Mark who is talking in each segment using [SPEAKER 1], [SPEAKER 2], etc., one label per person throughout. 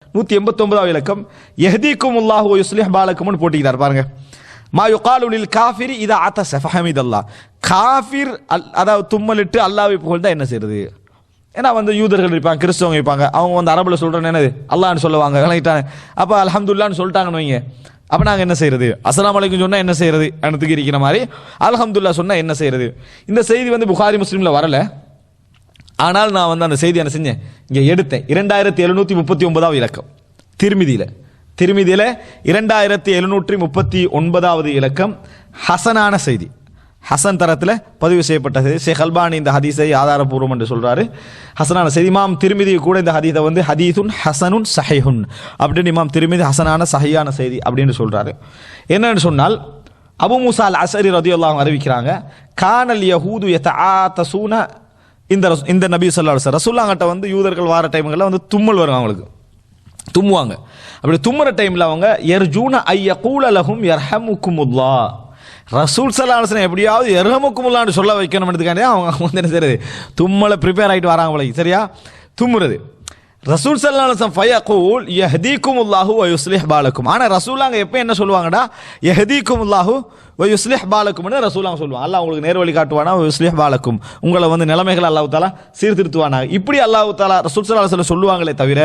[SPEAKER 1] 189 இலக்கம் யஹ்தீகுமுல்லாஹு வ யுஸ்லிஹ் பாலக்கும்னு போட்டிக்கிறார் பாருங்க. மா யுகாலு லில் காஃபிரி இதா அத்தஸ ஃபஹமிதல்லாஹ். காஃபிர் அதாவது தும்மலிட்டு அல்லாஹ்வை புகழ்ந்தா என்ன செய்யறது? ஏன்னா யூதர்கள் இருப்பாங்க, கிறிஸ்தவங்க இருப்பாங்க, அவங்க அரபுல சொல்றேன்னு என்னது அல்லாஹ்னு சொல்லுவாங்க, விளங்கிட்டாங்க. அப்ப அல்ஹம்துலில்லாஹ்னு சொல்லிட்டாங்கன்னு வைங்க, அப்ப நாங்க என்ன செய்யறது? அஸ்ஸலாமு அலைக்கும் சொன்னா என்ன செய்யறது? அனுத்துக்கு இருக்கிற மாதிரி அல்ஹம்துலில்லாஹ் சொன்னா என்ன செய்யறது? இந்த செய்தி புகாரி முஸ்லிம்ல வரல. ஆனால் நான் அந்த செய்தி என்ன செஞ்சேன், இங்க எடுத்தேன். 2739 இலக்கம் திருமிதியில 2739 இலக்கம் ஹசனான செய்தி, ஹசன் தரத்தில் பதிவு செய்யப்பட்ட செய்தி. ஷேக் அல்பானி இந்த ஹதீஸை ஆதாரபூர்வம் என்று சொல்றாரு. ஹசனான செய்தி. இமாம் திருமிதி கூட இந்த ஹதீஸை ஹதீசுன் ஹசனுன் சஹீஹுன் அப்படின்னு இமாம் திருமிதி ஹசனான சஹியான செய்தி அப்படின்னு சொல்றாரு. என்னன்னு சொன்னால், அபு மூசா அல் அஸரி ரலியல்லாஹு அன்ஹு அறிவிக்கிறாங்க, கானல் யஹூது யதஆதஸூன இந்த நபி ஸல்லல்லாஹு அலைஹி வஸல்லம் ரசூலுல்லாஹ்ட்ட யூதர்கள் வார டைம்களில் தும்மல் வரும், அவங்களுக்கு தும்முவாங்க. அப்படி தும்முற டைம்ல அவங்க யர்ஜூன ஐயகூல லஹும் யர்ஹமுக்குமுல்லாஹ், ரசூல் ஸல்லல்லாஹு அலைஹி வஸல்லம் எப்படியாவது யர்ஹமுக்குமுல்லாஹ்னு சொல்ல வைக்கணும்ன்றதுக்காண்டி அவங்க என்ன செய்யறது, தும்மலை ப்ரிப்பேர் ஆகிட்டு வராங்க போல. சரியா, தும்முறது. ரசூல் ஸல்லல்லாஹு அலைஹி வஸல்லம் ஃபயகூல் யஹ்தீகுமுல்லாஹு வ யுஸ்லிஹ் பாலக்கும். ஆனா ரசூலுல்லாஹ் எப்போ என்ன சொல்லுவாங்கடா, யஹ்தீகுமுல்லாஹு வ யுஸ்லிஹ் பாலக்கும்னு ரசூலுல்லாஹ் சொல்லுவாங்க. அல்லாஹ் உங்களுக்கு நேர் வழி காட்டுவானா, வ யுஸ்லிஹ் பாலக்கும், உங்களை நிலைமைகள் அல்லாஹ் தஆலா சீர்திருத்துவானா. இப்படி அல்லாஹ் தஆலா ரசூல் ஸல்லல்லாஹு அலைஹி வஸல்லம் சொல்லுவாங்களே தவிர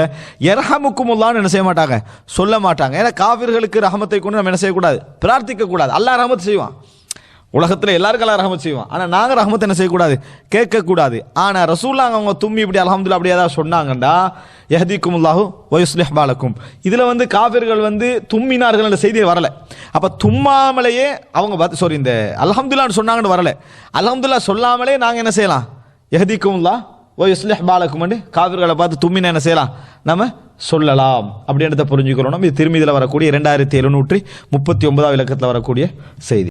[SPEAKER 1] யர்ஹமுக்குமுல்லாஹ்னு என்ன செய்ய மாட்டாங்க, சொல்ல மாட்டாங்க. ஏன்னா காஃபிர்களுக்கு ரஹமத்தை கொண்டு நம்ம என்ன செய்யக்கூடாது, பிரார்த்திக்க கூடாது. அல்லாஹ் ரஹமத் செய்வான், உலகத்தில் எல்லாருக்கும் அல்லாஹ் ரஹமத் செய்வான். ஆனால் நாங்கள் ரஹமத் என்ன செய்யக்கூடாது, கேட்கக்கூடாது. ஆனால் ரசூலுல்லாஹ் அவங்க தும்மி இப்படி அல்ஹம்துலில்லாஹ் அப்படி ஏதாவது சொன்னாங்கண்டா, யஹ்தீகுமுல்லாஹு வ யுஸ்லிஹ் பாலக்கும், இதில் காஃபிர்கள் தும்மினார்கள் என்ற செய்தியை வரல. அப்போ தும்மாமலேயே அவங்க இந்த அல்ஹம்துலில்லாஹ்னு சொன்னாங்கன்னு வரல. அல்ஹம்துலில்லாஹ் சொல்லாமலே நாங்கள் என்ன செய்யலாம், யஹ்தீகுமுல்லாஹ் வ யுஸ்லிஹ் பாலக்கும் காஃபிர்களை பார்த்து தும்மினா என்ன செய்யலாம், நம்ம சொல்லலாம் அப்படின்றத புரிஞ்சுக்கிறோம். இது திருமிதியில் வரக்கூடிய 2739 இலக்கத்தில் வரக்கூடிய செய்தி.